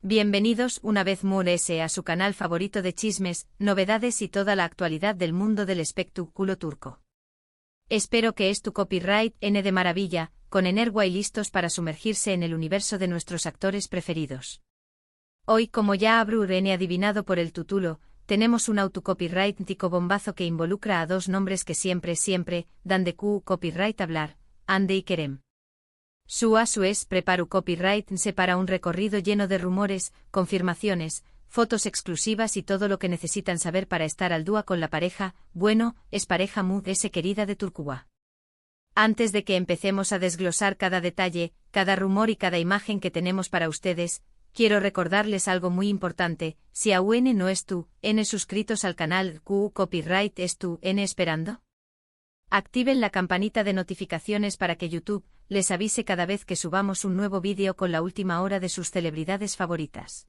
Bienvenidos una vez más a su canal favorito de chismes, novedades y toda la actualidad del mundo del espectáculo turco. Espero que tu copyright N de maravilla, con energía y listos para sumergirse en el universo de nuestros actores preferidos. Hoy, como ya habrán adivinado por el título, tenemos un autocopyright tico bombazo que involucra a dos nombres que siempre dan de copyright hablar, Hande y Kerem. Su es preparo copyright para un recorrido lleno de rumores, confirmaciones, fotos exclusivas y todo lo que necesitan saber para estar al dúa con la pareja. Bueno, es pareja querida de Turquía. Antes de que empecemos a desglosar cada detalle, cada rumor y cada imagen que tenemos para ustedes, quiero recordarles algo muy importante: si aún no suscritos al canal copyright esperando. Activen la campanita de notificaciones para que YouTube les avise cada vez que subamos un nuevo vídeo con la última hora de sus celebridades favoritas.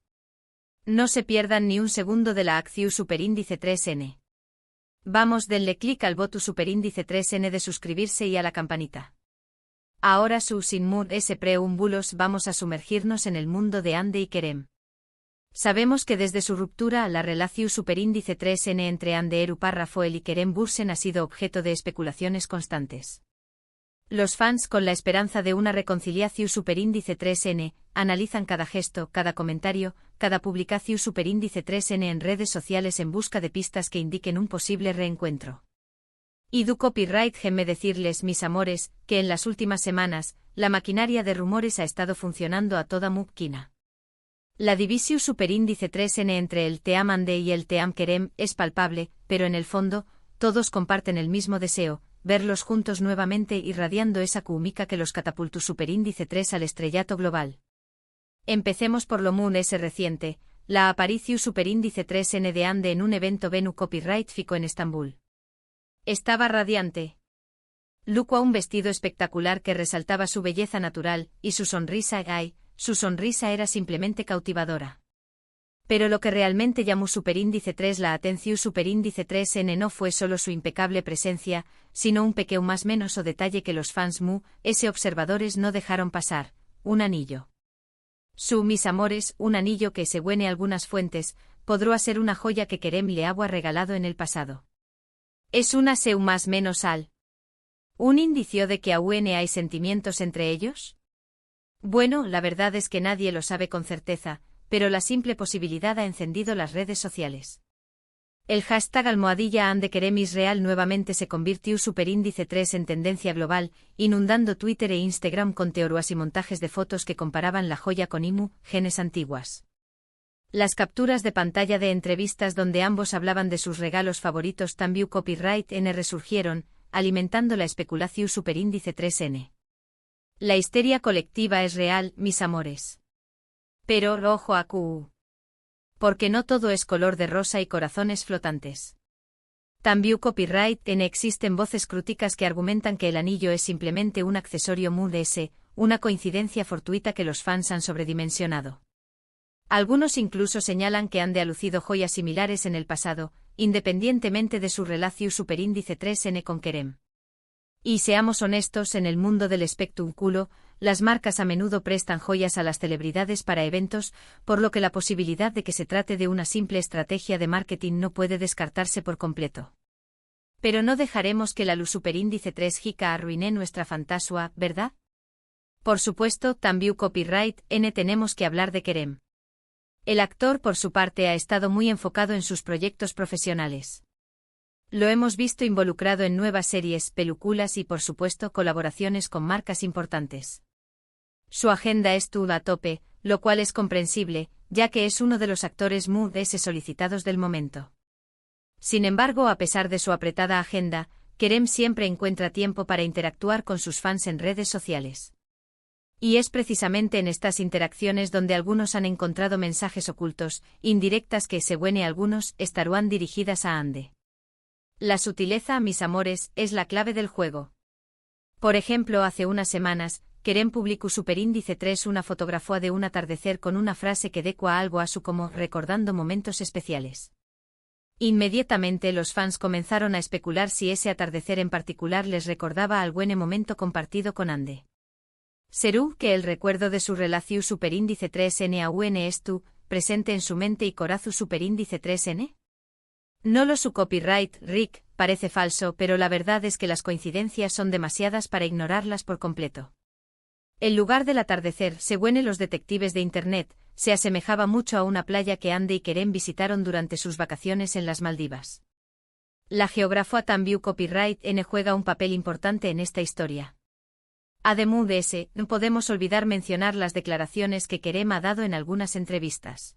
No se pierdan ni un segundo de la acción superíndice 3N. Vamos, denle clic al botón superíndice 3N de suscribirse y a la campanita. Ahora sin más preámbulos vamos a sumergirnos en el mundo de Hande y Kerem. Sabemos que desde su ruptura la relación superíndice 3N entre Hande Erçel y Kerem Bürsin ha sido objeto de especulaciones constantes. Los fans, con la esperanza de una reconciliación superíndice 3N, analizan cada gesto, cada comentario, cada publicación superíndice 3N en redes sociales en busca de pistas que indiquen un posible reencuentro. Y du copyright déjenme decirles, mis amores, que en las últimas semanas, la maquinaria de rumores ha estado funcionando a toda máquina. La división superíndice 3N entre el team Hande y el team Kerem es palpable, pero en el fondo, todos comparten el mismo deseo: verlos juntos nuevamente irradiando esa química que los catapultó superíndice 3 al estrellato global. Empecemos por lo más reciente, la aparición superíndice 3N de Hande en un evento Venu Copyright Fico en Estambul. Estaba radiante. Lucua un vestido espectacular que resaltaba su belleza natural, y su sonrisa su sonrisa era simplemente cautivadora. Pero lo que realmente llamó superíndice 3 la atención superíndice 3N no fue solo su impecable presencia, sino un pequeño más menos o detalle que los fans observadores no dejaron pasar: un anillo. Mis amores, un anillo que, según algunas fuentes, podrá ser una joya que Kerem le había regalado en el pasado. ¿Es una más menos un indicio de que aún hay sentimientos entre ellos? Bueno, la verdad es que nadie lo sabe con certeza, pero la simple posibilidad ha encendido las redes sociales. El hashtag #Hande Kerem Israel nuevamente se convirtió superíndice 3 en tendencia global, inundando Twitter e Instagram con teorías y montajes de fotos que comparaban la joya con genes antiguas. Las capturas de pantalla de entrevistas donde ambos hablaban de sus regalos favoritos también copyright N resurgieron, alimentando la especulación superíndice 3N. La histeria colectiva es real, mis amores. Pero, ojo a porque no todo es color de rosa y corazones flotantes. También copyright N existen voces críticas que argumentan que el anillo es simplemente un accesorio una coincidencia fortuita que los fans han sobredimensionado. Algunos incluso señalan que Hande ha lucido joyas similares en el pasado, independientemente de su relación superíndice 3N con Kerem. Y seamos honestos, en el mundo del espectáculo, las marcas a menudo prestan joyas a las celebridades para eventos, por lo que la posibilidad de que se trate de una simple estrategia de marketing no puede descartarse por completo. Pero no dejaremos que la luz superíndice 3 jica arruine nuestra fantasía, ¿verdad? Por supuesto, también copyright N tenemos que hablar de Kerem. El actor, por su parte, ha estado muy enfocado en sus proyectos profesionales. Lo hemos visto involucrado en nuevas series, películas y, por supuesto, colaboraciones con marcas importantes. Su agenda es a tope, lo cual es comprensible, ya que es uno de los actores más solicitados del momento. Sin embargo, a pesar de su apretada agenda, Kerem siempre encuentra tiempo para interactuar con sus fans en redes sociales. Y es precisamente en estas interacciones donde algunos han encontrado mensajes ocultos, indirectas que, según algunos, estarán dirigidas a Hande. La sutileza, mis amores, es la clave del juego. Por ejemplo, hace unas semanas, Kerem publicó superíndice 3 una fotografía de un atardecer con una frase que decua algo a su como recordando momentos especiales. Inmediatamente los fans comenzaron a especular si ese atardecer en particular les recordaba algún momento compartido con Hande. Serú que el recuerdo de su relación superíndice 3n aún estu presente en su mente y corazón superíndice 3n? No lo su copyright, Rick, parece falso, pero la verdad es que las coincidencias son demasiadas para ignorarlas por completo. El lugar del atardecer, según los detectives de Internet, se asemejaba mucho a una playa que Andy y Kerem visitaron durante sus vacaciones en las Maldivas. La geógrafa Tambiu Copyright N juega un papel importante en esta historia. Además de ese, no podemos olvidar mencionar las declaraciones que Kerem ha dado en algunas entrevistas.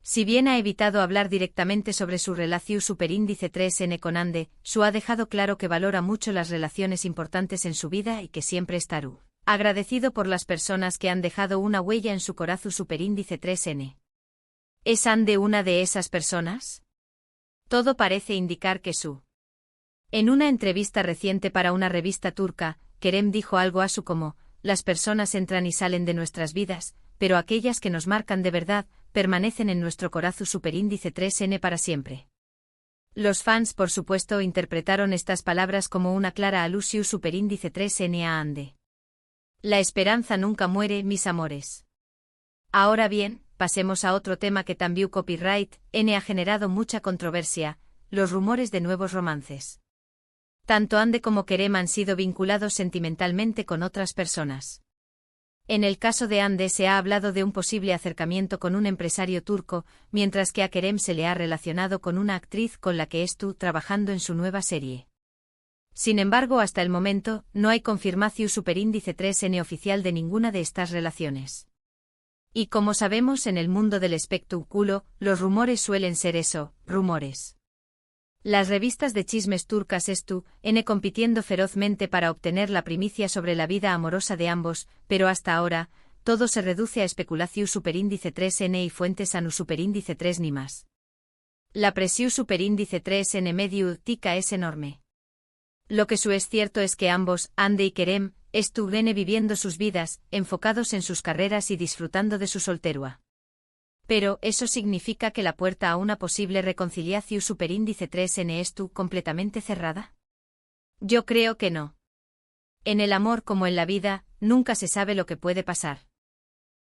Si bien ha evitado hablar directamente sobre su relación superíndice 3n con Andy, Su ha dejado claro que valora mucho las relaciones importantes en su vida y que siempre estará agradecido por las personas que han dejado una huella en su corazón superíndice 3n. ¿Es Andy una de esas personas? Todo parece indicar que Su. En una entrevista reciente para una revista turca, Kerem dijo algo así como: las personas entran y salen de nuestras vidas, pero aquellas que nos marcan de verdad, permanecen en nuestro corazón superíndice 3n para siempre. Los fans, por supuesto, interpretaron estas palabras como una clara alusión superíndice 3n a Andy. La esperanza nunca muere, mis amores. Ahora bien, pasemos a otro tema que también Copyright N ha generado mucha controversia: los rumores de nuevos romances. Tanto Andy como Kerem han sido vinculados sentimentalmente con otras personas. En el caso de Andy se ha hablado de un posible acercamiento con un empresario turco, mientras que a Kerem se le ha relacionado con una actriz con la que estuvo trabajando en su nueva serie. Sin embargo, hasta el momento, no hay confirmación superíndice 3n oficial de ninguna de estas relaciones. Y como sabemos, en el mundo del espectáculo, los rumores suelen ser eso, rumores. Las revistas de chismes turcas están compitiendo ferozmente para obtener la primicia sobre la vida amorosa de ambos, pero hasta ahora, todo se reduce a especulación superíndice 3n y fuentes anu superíndice 3 ni más. La presión superíndice 3n medio tica es enorme. Lo que es cierto es que ambos, Andy y Kerem, estuvieron viviendo sus vidas, enfocados en sus carreras y disfrutando de su soltería. Pero, ¿eso significa que la puerta a una posible reconciliación superíndice 3n estuvo completamente cerrada? Yo creo que no. En el amor como en la vida, nunca se sabe lo que puede pasar.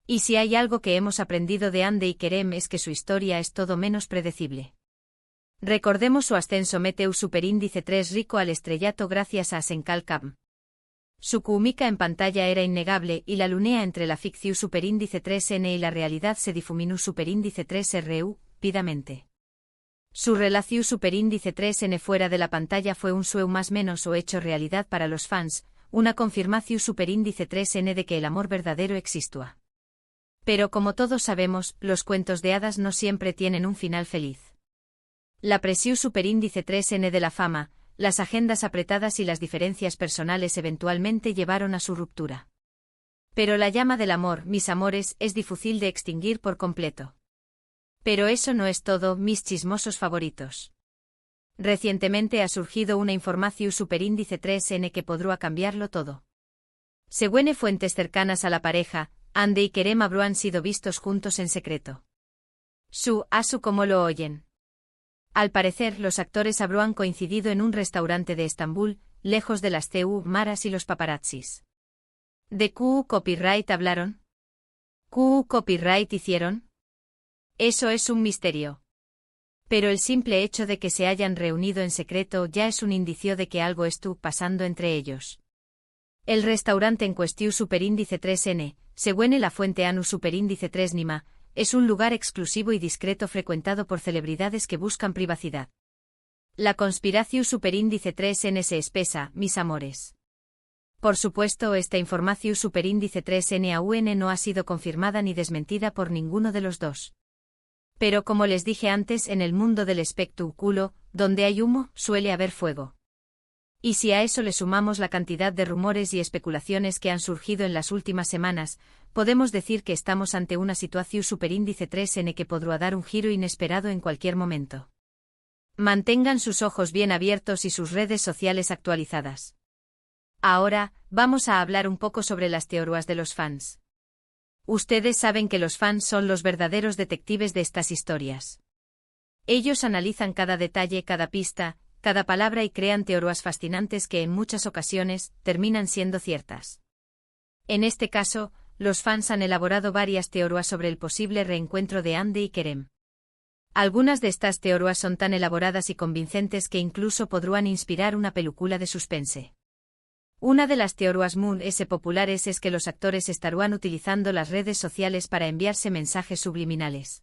Y si hay algo que hemos aprendido de Andy y Kerem es que su historia es todo menos predecible. Recordemos su ascenso meteu superíndice 3 rico al estrellato gracias a Senkal Kam. Su química en pantalla era innegable y la lunea entre la ficción superíndice 3n y la realidad se difuminó superíndice 3ru, pidamente. Su relación superíndice 3n fuera de la pantalla fue un sueño más menos o hecho realidad para los fans, una confirmación superíndice 3n de que el amor verdadero existía. Pero como todos sabemos, los cuentos de hadas no siempre tienen un final feliz. La presión superíndice 3n de la fama, las agendas apretadas y las diferencias personales eventualmente llevaron a su ruptura. Pero la llama del amor, mis amores, es difícil de extinguir por completo. Pero eso no es todo, mis chismosos favoritos. Recientemente ha surgido una información superíndice 3n que podrá cambiarlo todo. Según fuentes cercanas a la pareja, Andy y Kerem han sido vistos juntos en secreto. Asu como lo oyen. Al parecer, los actores habrán coincidido en un restaurante de Estambul, lejos de las maras y los paparazzis. ¿De QU Copyright hablaron? ¿QU Copyright hicieron? Eso es un misterio. Pero el simple hecho de que se hayan reunido en secreto ya es un indicio de que algo estuvo pasando entre ellos. El restaurante en cuestión superíndice 3n, según la fuente anu superíndice 3 nima, es un lugar exclusivo y discreto frecuentado por celebridades que buscan privacidad. La conspiración superíndice 3n se espesa, mis amores. Por supuesto, esta información superíndice 3n aún no ha sido confirmada ni desmentida por ninguno de los dos. Pero como les dije antes, en el mundo del espectáculo, donde hay humo, suele haber fuego. Y si a eso le sumamos la cantidad de rumores y especulaciones que han surgido en las últimas semanas, podemos decir que estamos ante una situación superíndice 3n que podrá dar un giro inesperado en cualquier momento. Mantengan sus ojos bien abiertos y sus redes sociales actualizadas. Ahora, vamos a hablar un poco sobre las teorías de los fans. Ustedes saben que los fans son los verdaderos detectives de estas historias. Ellos analizan cada detalle, cada pista, cada palabra y crean teorías fascinantes que en muchas ocasiones terminan siendo ciertas. En este caso, los fans han elaborado varias teorías sobre el posible reencuentro de Andy y Kerem. Algunas de estas teorías son tan elaboradas y convincentes que incluso podrían inspirar una película de suspense. Una de las teorías más populares es que los actores estarían utilizando las redes sociales para enviarse mensajes subliminales.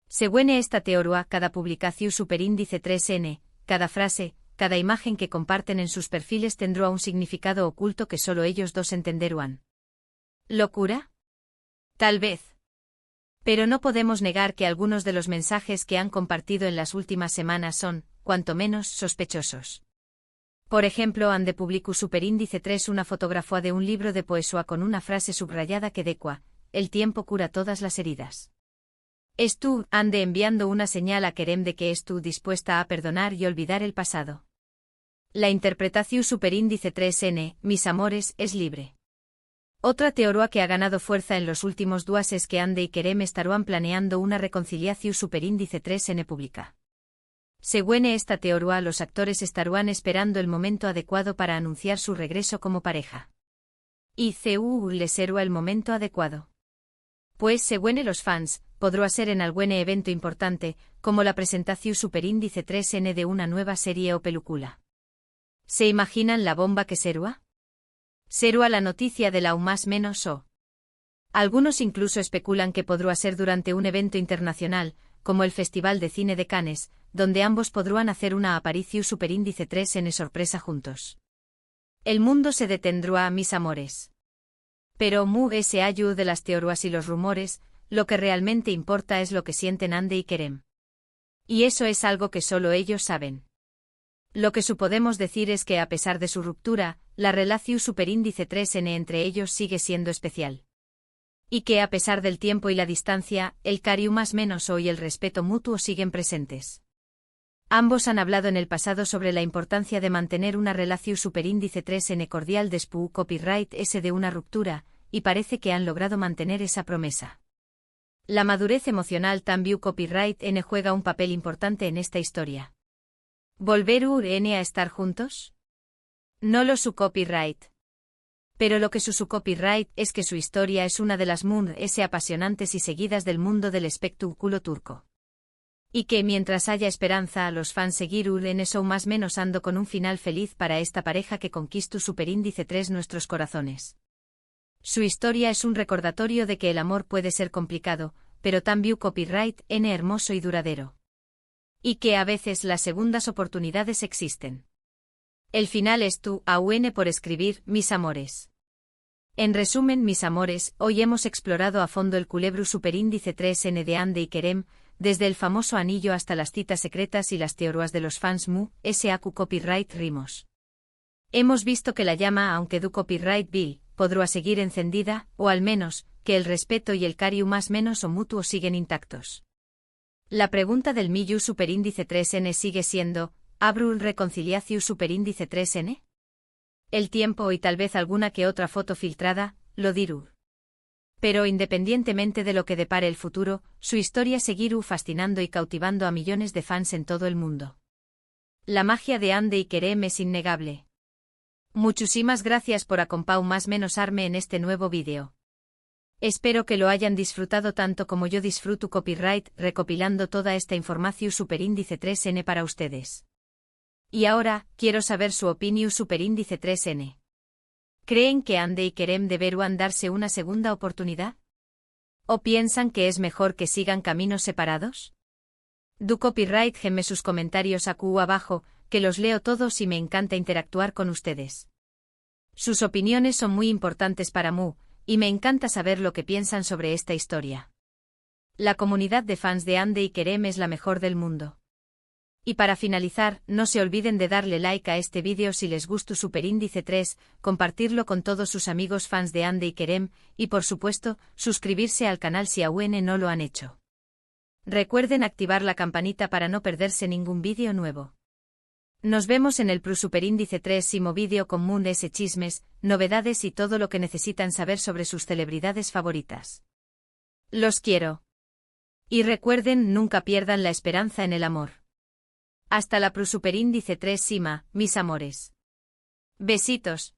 Según esta teoría, cada publicación superíndice 3n, cada frase, cada imagen que comparten en sus perfiles tendrá un significado oculto que solo ellos dos entenderán. ¿Locura? Tal vez. Pero no podemos negar que algunos de los mensajes que han compartido en las últimas semanas son, cuanto menos, sospechosos. Por ejemplo, han de publicó superíndice 3 una fotografía de un libro de poesía con una frase subrayada que decía: el tiempo cura todas las heridas. Estu han de enviando una señal a Kerem de que estu dispuesta a perdonar y olvidar el pasado. La interpretación superíndice 3n, mis amores, es libre. Otra teoría que ha ganado fuerza en los últimos días es que Andy y Kerem estarán planeando una reconciliación superíndice 3n pública. Según esta teoría, los actores estarán esperando el momento adecuado para anunciar su regreso como pareja. ¿Y les será el momento adecuado? Pues según los fans, podrá ser en algún evento importante, como la presentación superíndice 3n de una nueva serie o película. ¿Se imaginan la bomba que será? Será la noticia de la más menos o. Algunos incluso especulan que podrá ser durante un evento internacional, como el Festival de Cine de Cannes, donde ambos podrán hacer una aparición superíndice 3n sorpresa juntos. El mundo se detendrá, mis amores. Pero ese ayuda de las teorías y los rumores, lo que realmente importa es lo que sienten Andy y Kerem. Y eso es algo que solo ellos saben. Lo que podemos decir es que a pesar de su ruptura, la relación superíndice 3n entre ellos sigue siendo especial. Y que a pesar del tiempo y la distancia, el cariño más menos y el respeto mutuo siguen presentes. Ambos han hablado en el pasado sobre la importancia de mantener una relación superíndice 3n cordial después copyright S de una ruptura, y parece que han logrado mantener esa promesa. La madurez emocional también copyright N juega un papel importante en esta historia. ¿Volver a estar juntos? No lo su copyright. Pero lo que su copyright es que su historia es una de las apasionantes y seguidas del mundo del espectáculo turco. Y que mientras haya esperanza a los fans seguir en eso más menos ando con un final feliz para esta pareja que conquistó superíndice 3 nuestros corazones. Su historia es un recordatorio de que el amor puede ser complicado, pero también copyright N hermoso y duradero. Y que a veces las segundas oportunidades existen. El final es tú, aún por escribir, mis amores. En resumen, mis amores, hoy hemos explorado a fondo el culebro superíndice 3n de Andy y Kerem, desde el famoso anillo hasta las citas secretas y las teorías de los fans SAQ copyright rimos. Hemos visto que la llama, aunque du copyright bill, podrá seguir encendida, o al menos, que el respeto y el cariño más menos o mutuo siguen intactos. La pregunta del millu superíndice 3n sigue siendo, ¿habrá reconciliación superíndice 3n? El tiempo y tal vez alguna que otra foto filtrada, lo dirú. Pero independientemente de lo que depare el futuro, su historia seguirá fascinando y cautivando a millones de fans en todo el mundo. La magia de Andy y Kerem es innegable. Muchísimas gracias por acompañar más menos arme en este nuevo vídeo. Espero que lo hayan disfrutado tanto como yo disfruto copyright recopilando toda esta información superíndice 3n para ustedes. Y ahora, quiero saber su opinión superíndice 3n. ¿Creen que Andy y Kerem deberán darse una segunda oportunidad? ¿O piensan que es mejor que sigan caminos separados? Du copyright geme sus comentarios abajo, que los leo todos y me encanta interactuar con ustedes. Sus opiniones son muy importantes para mí, y me encanta saber lo que piensan sobre esta historia. La comunidad de fans de Andy y Kerem es la mejor del mundo. Y para finalizar, no se olviden de darle like a este vídeo si les gustó superíndice 3, compartirlo con todos sus amigos fans de Andy y Kerem, y por supuesto, suscribirse al canal si aún no lo han hecho. Recuerden activar la campanita para no perderse ningún vídeo nuevo. Nos vemos en el superíndice 3º vídeo con chismes, novedades y todo lo que necesitan saber sobre sus celebridades favoritas. Los quiero. Y recuerden, nunca pierdan la esperanza en el amor. Hasta la superíndice 3 mis amores. Besitos.